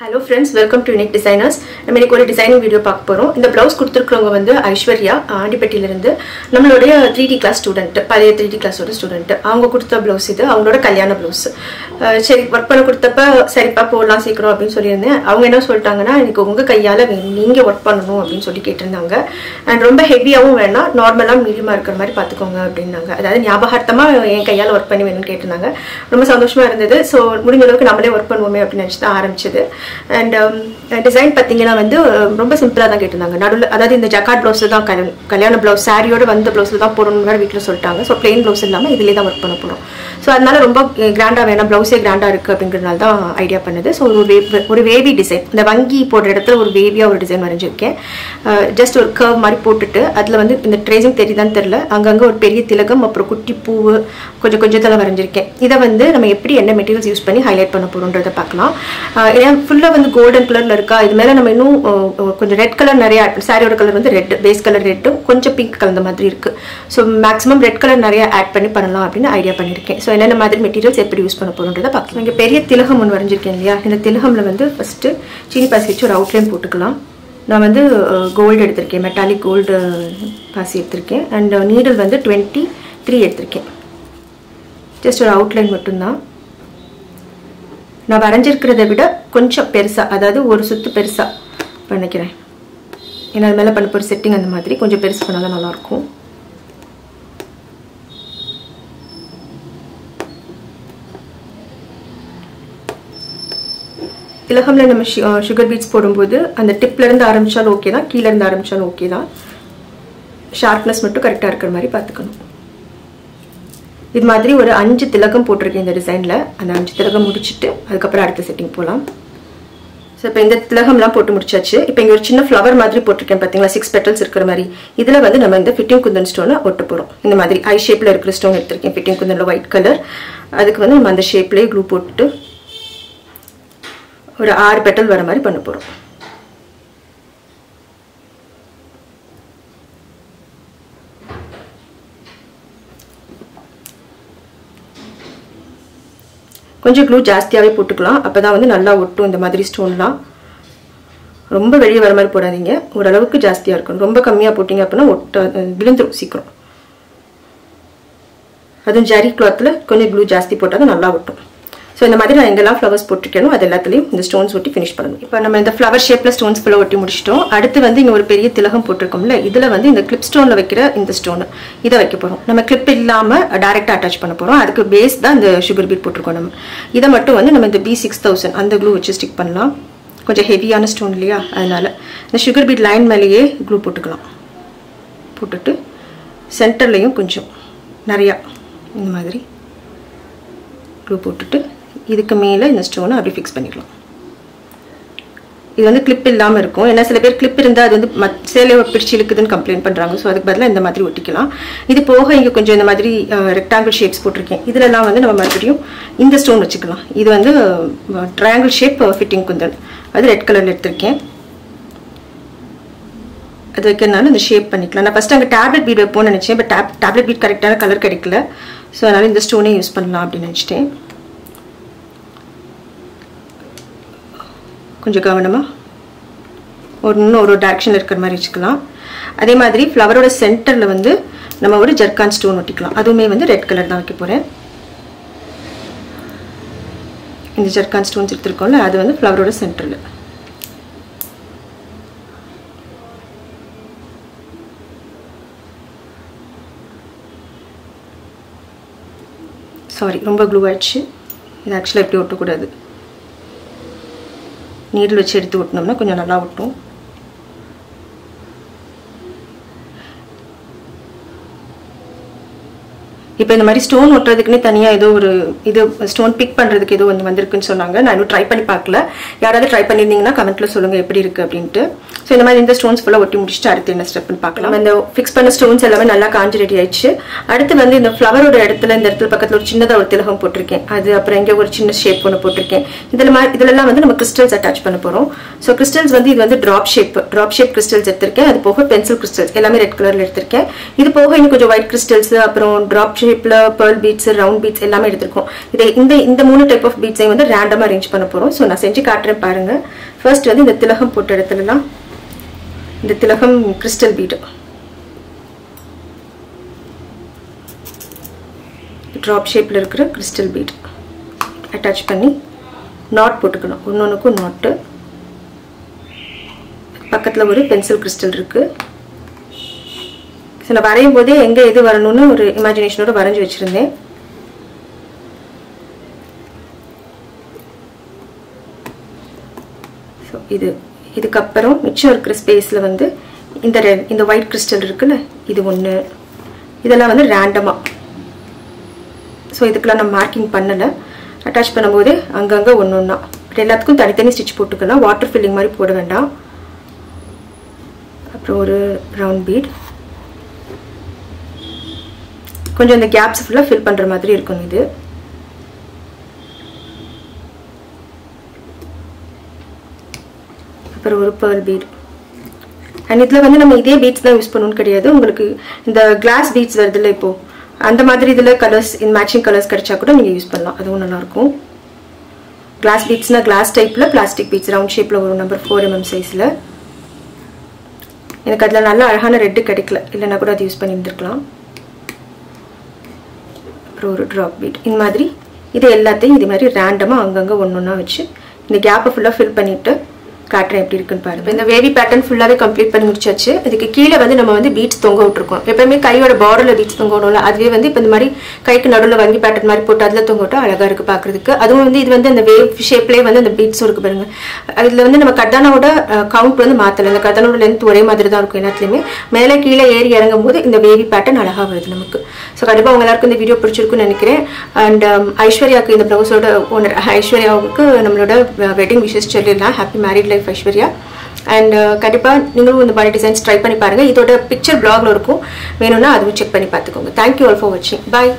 Hello friends, welcome to Unique Designers. நம்ம இன்னைக்கு ஒரு டிசைனிங் வீடியோ பார்க்க போறோம். இந்த ப்ளவுஸ் கொடுத்திருக்கவங்க வந்து ஐஸ்வர்யா ஆண்டிப்பட்டியில இருந்து நம்மளோட 3D கிளாஸ் ஸ்டூடண்ட், பழைய 3D கிளாஸோட ஸ்டூடண்ட். அவங்க கொடுத்த ப்ளவுஸ் இது, அவங்களோட கல்யாண ப்ளவுஸ். சரி ஒர்க் பண்ண கொடுத்தப்ப சரிப்பா போடலாம் சீக்கிரம் அப்படின்னு சொல்லியிருந்தேன். அவங்க என்ன சொல்லிட்டாங்கன்னா எனக்கு உங்க கையால நீங்க ஒர்க் பண்ணணும் அப்படின்னு சொல்லி கேட்டிருந்தாங்க. அண்ட் ரொம்ப ஹெவியாகவும் வேணாம், நார்மலா மீடியமா இருக்கிற மாதிரி பார்த்துக்கோங்க அப்படின்னாங்க. அதாவது ஞாபகார்த்தமா என் கையால் ஒர்க் பண்ணி வேணும்னு கேட்டிருந்தாங்க. ரொம்ப சந்தோஷமா இருந்தது. ஸோ முடிஞ்ச அளவுக்கு நம்மளே ஒர்க் பண்ணுவோமே அப்படின்னு நினச்சி தான் ஆரம்பிச்சது. அண்ட் டிசைன் பார்த்தீங்கன்னா வந்து ரொம்ப சிம்பிளாக தான் கேட்டிருந்தாங்க. நடுவில் அதாவது இந்த ஜக்கார்ட் ப்ளவுஸில் தான் கல்யாண ப்ளவுஸ் சாரியோட வந்த ப்ளவுஸில் தான் போடணும் வேறு வீட்டில் சொல்லிட்டாங்க. ஸோ பிளெயின் ப்ளவுஸ் இல்லாமல் இதிலே தான் ஒர்க் பண்ண போகிறோம். ஸோ அதனால ரொம்ப கிராண்டாக வேணாம், ப்ளவுஸே கிராண்டாக இருக்குது அப்படிங்கிறதுனால தான் ஐடியா பண்ணுது. ஸோ ஒரு வேவி டிசைன், இந்த வங்கி போடுற இடத்துல ஒரு வேவியாக ஒரு டிசைன் வரைஞ்சிருக்கேன். ஜஸ்ட் ஒரு கர்வ் மாதிரி போட்டுட்டு அதில் வந்து இந்த ட்ரேசிங் தெரியுதான்னு தெரில, அங்கங்கே ஒரு பெரிய திலகம் அப்புறம் குட்டி பூவு கொஞ்சம் கொஞ்சத்தில் வரைஞ்சிருக்கேன். இதை வந்து நம்ம எப்படி என்ன மெட்டீரியல்ஸ் யூஸ் பண்ணி ஹைலைட் பண்ண போகிறோன்றதை பார்க்கலாம். ஏன்னா ஃபுல்லாக வந்து கோல்டன் கலர்ல இருக்கா, இது மேல நம்ம இன்னும் கொஞ்சம் ரெட் கலர் நிறைய சாரியோட கலர் வந்து ரெட், பேஸ் கலர் ரெட்டும் கொஞ்சம் பிங்க் கலந்த மாதிரி இருக்கு. ஸோ மேக்ஸிமம் ரெட் கலர் நிறைய ஆட் பண்ணி பண்ணலாம் அப்படின்னு ஐடியா பண்ணியிருக்கேன். ஸோ என்னென்ன மாதிரி மெட்டீரியல்ஸ் எப்படி யூஸ் பண்ண போறோன்றதை பார்க்கலாம். இங்கே பெரிய திலகம் ஒன்று வரைஞ்சிருக்கேன் இல்லையா, இந்த திலகம்ல வந்து ஃபர்ஸ்ட் சீனி பாசி வச்சு ஒரு அவுட்லைன் போட்டுக்கலாம். நான் வந்து கோல்டு எடுத்திருக்கேன், மெட்டாலிக் கோல்டு பாசி எடுத்திருக்கேன். அண்ட் நீடல் வந்து 23 எடுத்திருக்கேன். ஜஸ்ட் ஒரு அவுட்லைன் மட்டும்தான். நான் வரைஞ்சிருக்கிறத விட கொஞ்சம் பெருசாக, அதாவது ஒரு சுத்து பெருசாக பண்ணிக்கிறேன். ஏன்னா அது மேலே பண்ண போகிற செட்டிங் அந்த மாதிரி கொஞ்சம் பெருசு பண்ணால் தான் நல்லாயிருக்கும். திலகம்ல நம்ம சுகர் பீட்ஸ் போடும்போது அந்த டிப்லேருந்து ஆரம்பித்தாலும் ஓகே தான், கீழேருந்து ஆரம்பித்தாலும் ஓகே தான். ஷார்ப்னஸ் மட்டும் கரெக்டாக இருக்கிற மாதிரி பார்த்துக்கணும். இது மாதிரி ஒரு 5 திலகம் போட்டிருக்கேன் இந்த டிசைனில். அந்த 5 திலகம் முடிச்சுட்டு அதுக்கப்புறம் அடுத்த செட்டிங் போகலாம். ஸோ இப்போ இந்த திலகம்லாம் போட்டு முடிச்சாச்சு. இப்போ இங்கே ஒரு சின்ன ஃப்ளவர் மாதிரி போட்டிருக்கேன் பார்த்தீங்களா, 6 பெட்டல்ஸ் இருக்கிற மாதிரி. இதில் வந்து நம்ம இந்த ஃபிட்டிங் குந்தன் ஸ்டோனை ஒட்ட போகிறோம். இந்த மாதிரி ஐ ஷேப்பில் இருக்கிற ஸ்டோன் எடுத்திருக்கேன், ஃபிட்டிங் குந்தனில் ஒயிட் கலர். அதுக்கு வந்து நம்ம அந்த ஷேப்லேயே க்ளூ போட்டுட்டு ஒரு 6 பெட்டல் வர மாதிரி பண்ண போகிறோம். கொஞ்சம் க்ளூ ஜாஸ்தியாகவே போட்டுக்கலாம், அப்போ தான் வந்து நல்லா ஒட்டும். இந்த மாதிரி ஸ்டோன்லாம் ரொம்ப வெளியே வர மாதிரி போடாதீங்க, ஓரளவுக்கு ஜாஸ்தியாக இருக்கணும். ரொம்ப கம்மியாக போட்டிங்க அப்படின்னா விழுந்துடும் சீக்கிரம். அதுவும் ஜரி கிளாத்தில் கொஞ்சம் க்ளூ ஜாஸ்தி போட்டால் தான் நல்லா ஒட்டும். ஸோ இந்த மாதிரி நான் எங்கெல்லாம் ஃப்ளவர்ஸ் போட்டிருக்கேனோ அது எல்லாத்துலேயும் இந்த ஸ்டோன்ஸ் ஒட்டி ஃபினிஷ் பண்ணணும். இப்போ நம்ம இந்த ஃப்ளவர் ஷேப்பில் ஸ்டோன்ஸ் ஃபுல்லாக ஒட்டி முடிச்சிட்டோம். அடுத்து வந்து இங்கே ஒரு பெரிய திலகம் போட்டிருக்கோம்ல, இதில் வந்து இந்த கிளிப் ஸ்டோனில் வைக்கிற இந்த ஸ்டோனு இதை வைக்க போகிறோம். நம்ம கிளிப் இல்லாமல் டைரெக்டாக அட்டாச் பண்ண போகிறோம். அதுக்கு பேஸ் தான் இந்த சுகர் பீட் போட்டிருக்கோம் நம்ம. இதை மட்டும் வந்து நம்ம இந்த B6000 அந்த க்ளூ வச்சு ஸ்டிக் பண்ணலாம். கொஞ்சம் ஹெவியான ஸ்டோன் இல்லையா, அதனால இந்த சுகர் பீட் லைன் மேலேயே க்ளூ போட்டுக்கலாம். போட்டுட்டு சென்டர்லையும் கொஞ்சம் நிறையா இந்த மாதிரி க்ளூ போட்டுட்டு இதுக்கு மேலே இந்த ஸ்டோனை அப்படி ஃபிக்ஸ் பண்ணிக்கலாம். இது வந்து கிளிப் இல்லாமல் இருக்கும். ஏன்னா சில பேர் கிளிப் இருந்தால் அது வந்து சேலையை பிடிச்சி இழுக்குதுன்னு கம்ப்ளைண்ட் பண்ணுறாங்க. ஸோ அதுக்கு பதிலாக இந்த மாதிரி ஒட்டிக்கலாம். இது போக இங்கே கொஞ்சம் இந்த மாதிரி ரெக்டாங்கிள் ஷேப்ஸ் போட்டிருக்கேன். இதிலெல்லாம் வந்து நம்ம மறுபடியும் இந்த ஸ்டோன் வச்சுக்கலாம். இது வந்து ட்ரையாங்கிள் ஷேப் ஃபிட்டிங் குந்தன், அது ரெட் கலரில் எடுத்திருக்கேன். அது வைக்கிறதுனால இந்த ஷேப் பண்ணிக்கலாம். நான் ஃபஸ்ட்டு அங்கே டேப்லெட் பீட் வைப்போம்னு நினச்சேன், பட் டேப்லெட் பீட் கரெக்டான கலர் கிடைக்கல. ஸோ அதனால் இந்த ஸ்டோனே யூஸ் பண்ணலாம் அப்படின்னு நினச்சிட்டேன். கொஞ்சம் கவனமாக இன்னும் ஒரு டைரக்ஷனில் இருக்கிற மாதிரி வச்சுக்கலாம். அதே மாதிரி ஃப்ளவரோட சென்டரில் வந்து நம்ம ஒரு ஜர்கான் ஸ்டோன் ஒட்டிக்கலாம். அதுவுமே வந்து ரெட் கலர் தான் வைக்க போகிறேன். இந்த ஜர்கான் ஸ்டோன்ஸ் எடுத்துருக்கோம்ல, அது வந்து ஃப்ளவரோட சென்டரில். சாரி, ரொம்ப க்ளூ ஆயிடுச்சு. இது ஆக்சுவலாக எப்படி ஒட்டக்கூடாது, நீடில் வச்சு எடுத்து ஒட்டினோம்னா கொஞ்சம் நல்லா ஒட்டும். இப்போ இந்த மாதிரி ஸ்டோன் ஒட்டுறதுக்குன்னே தனியாக ஏதோ ஒரு இது ஸ்டோன் பிக் பண்ணுறதுக்கு ஏதோ வந்திருக்குன்னு சொன்னாங்க. நான் இன்னும் ட்ரை பண்ணி பார்க்கல. யாராவது ட்ரை பண்ணியிருந்தீங்கன்னா கமெண்ட்டில் சொல்லுங்கள் எப்படி இருக்குது அப்படின்ட்டு. ஸோ இந்த மாதிரி இந்த ஸ்டோன்ஸ் ஃபுல்லாக ஒட்டி முடிச்சுட்டு அடுத்து என்ன ஸ்டெப்னு பார்க்கலாம். இந்த ஃபிக்ஸ் பண்ண ஸ்டோன்ஸ் எல்லாமே நல்லா காஞ்சி ரெடி ஆயிடுச்சு. அடுத்து வந்து இந்த ஃப்ளவரோட இடத்துல இந்த இடத்துல பக்கத்தில் ஒரு சின்னதாக ஒரு திலகம் போட்டிருக்கேன். அது அப்புறம் இங்கே ஒரு சின்ன ஷேப் ஒன்று போட்டிருக்கேன். இதெல்லாம் வந்து நம்ம கிறிஸ்டல்ஸ் அட்டாச் பண்ண போகிறோம். ஸோ கிறிஸ்டல்ஸ் வந்து இது வந்து ட்ராப் ஷேப் கிறிஸ்டல்ஸ் எடுத்திருக்கேன். அது போக பென்சில் கிறிஸ்டல்ஸ் எல்லாமே ரெட் கலரில் எடுத்திருக்கேன். இது போக இன்னும் கொஞ்சம் ஒயிட் கிறிஸ்டல்ஸ் அப்புறம் ட்ராப் ஷேப் ஷேப்பில் பேர்ல் பீட்ஸ், ரவுண்ட் பீட்ஸ் எல்லாமே எடுத்திருக்கோம். இந்த 3 டைப் ஆஃப் பீட்ஸையும் வந்து ரேண்டமாக அரேஞ்ச் பண்ண போகிறோம். ஸோ நான் செஞ்சு காட்டுறேன் பாருங்கள். ஃபர்ஸ்ட் வந்து இந்த திலகம் போட்ட இடத்துலலாம் இந்த திலகம் கிறிஸ்டல் பீடு ட்ராப் ஷேப்பில் இருக்கிற கிறிஸ்டல் பீட் அட்டாச் பண்ணி நாட் போட்டுக்கணும். ஒன்னொன்றுக்கும் நாட்டு. பக்கத்தில் ஒரு பென்சில் கிறிஸ்டல் இருக்குது. ஸோ நான் வரையும் போதே எங்கே எது வரணும்னு ஒரு இமேஜினேஷனோட வரைஞ்சி வச்சுருந்தேன். ஸோ இதுக்கப்புறம் மிச்சம் இருக்கிற ஸ்பேஸில் வந்து இந்த ஒயிட் கிறிஸ்டல் இருக்குல்ல, இது ஒன்று. இதெல்லாம் வந்து ரேண்டமாக. ஸோ இதுக்கெல்லாம் நான் மார்க்கிங் பண்ணலை. அட்டாச் பண்ணும்போது அங்கங்கே ஒன்று ஒன்றா பட் எல்லாத்துக்கும் தனித்தனி ஸ்டிச் போட்டுக்கலாம். வாட்டர் ஃபில்லிங் மாதிரி போட வேண்டாம். அப்புறம் ஒரு ரவுண்ட் பீட். கொஞ்சம் இந்த கேப்ஸ் ஃபுல்லாக ஃபில் பண்ணுற மாதிரி இருக்கும். இது அப்புறம் ஒரு பேர்ல் பீட். அண்ட் இதில் வந்து நம்ம இதே பீட்ஸ் தான் யூஸ் பண்ணணும்னு கிடையாது. உங்களுக்கு இந்த கிளாஸ் பீட்ஸ் வருதுல்ல இப்போது, அந்த மாதிரி இதில் கலர்ஸ் மேட்சிங் கலர்ஸ் கிடைச்சா கூட நீங்கள் யூஸ் பண்ணலாம். அதுவும் நல்லாயிருக்கும். கிளாஸ் பீட்ஸ்னால் கிளாஸ் டைப்பில் பிளாஸ்டிக் பீட்ஸ் ரவுண்ட் ஷேப்பில் ஒரு நம்பர் 4 mm சைஸில். எனக்கு அதில் நல்லா அழகான ரெட்டு கிடைக்கல, இல்லைன்னா கூட அது யூஸ் பண்ணியிருந்துருக்கலாம். அப்புறம் ஒரு ட்ராப் பீட். இந்த மாதிரி இது எல்லாத்தையும் இது மாதிரி ரேண்டமாக அங்கங்கே ஒன்று ஒன்றா வச்சு இந்த கேப்பை ஃபுல்லாக ஃபில் பண்ணிவிட்டு காட்டுறேன் எப்படி இருக்குன்னு பாருங்க. இந்த வேவி பேட்டர்ன் ஃபுல்லாகவே கம்ப்ளீட் பண்ணி முடிச்சாச்சு. அதுக்கு கீழே வந்து நம்ம வந்து பீட்ஸ் தொங்க விட்டுருக்கோம். எப்பவுமே கையோட பார்டரில் பீட்ஸ் தொங்க விடணும்ல, அதுவே வந்து இப்போ இந்த மாதிரி கைக்கு நடுவில் வங்கி பேட்டர்ன் மாதிரி போட்டு அதில் தொங்க விட்டா அழகாக இருக்குது பார்க்குறதுக்கு. அதுவும் வந்து இது வந்து அந்த வேவ் ஷேப்லேயே வந்து அந்த பீட்ஸும் இருக்குது பாருங்க. அதில் வந்து நம்ம கர்தானாவோட கவுண்ட் வந்து மாற்றலை. இந்த கர்தானோட லென்த் ஒரே மாதிரி தான் இருக்கும் எல்லாத்துலேயுமே. மேலே கீழே ஏறி இறங்கும் போது இந்த வேவி பேட்டர்ன் அழகாக வருது நமக்கு. ஸோ கண்டிப்பாக உங்க எல்லாருக்கும் இந்த வீடியோ பிடிச்சிருக்குன்னு நினைக்கிறேன். அண்ட் ஐஸ்வர்யாவுக்கு இந்த ப்ளவுஸோட ஓனர் ஐஸ்வர்யாவுக்கு நம்மளோட வெட்டிங் விஷஸ் சொல்லிடலாம். Happy married life Aishwarya. And கண்டிப்பாக நீங்களும் இந்த மாதிரி டிசைன்ஸ் ட்ரை பண்ணி பாருங்கள். இதோட பிக்சர் பிளாக்ல இருக்கும், வேணும்னா அதுவும் செக் பண்ணி பார்த்துக்கோங்க. தேங்க்யூ ஆல் ஃபார் வாட்சிங். பாய்.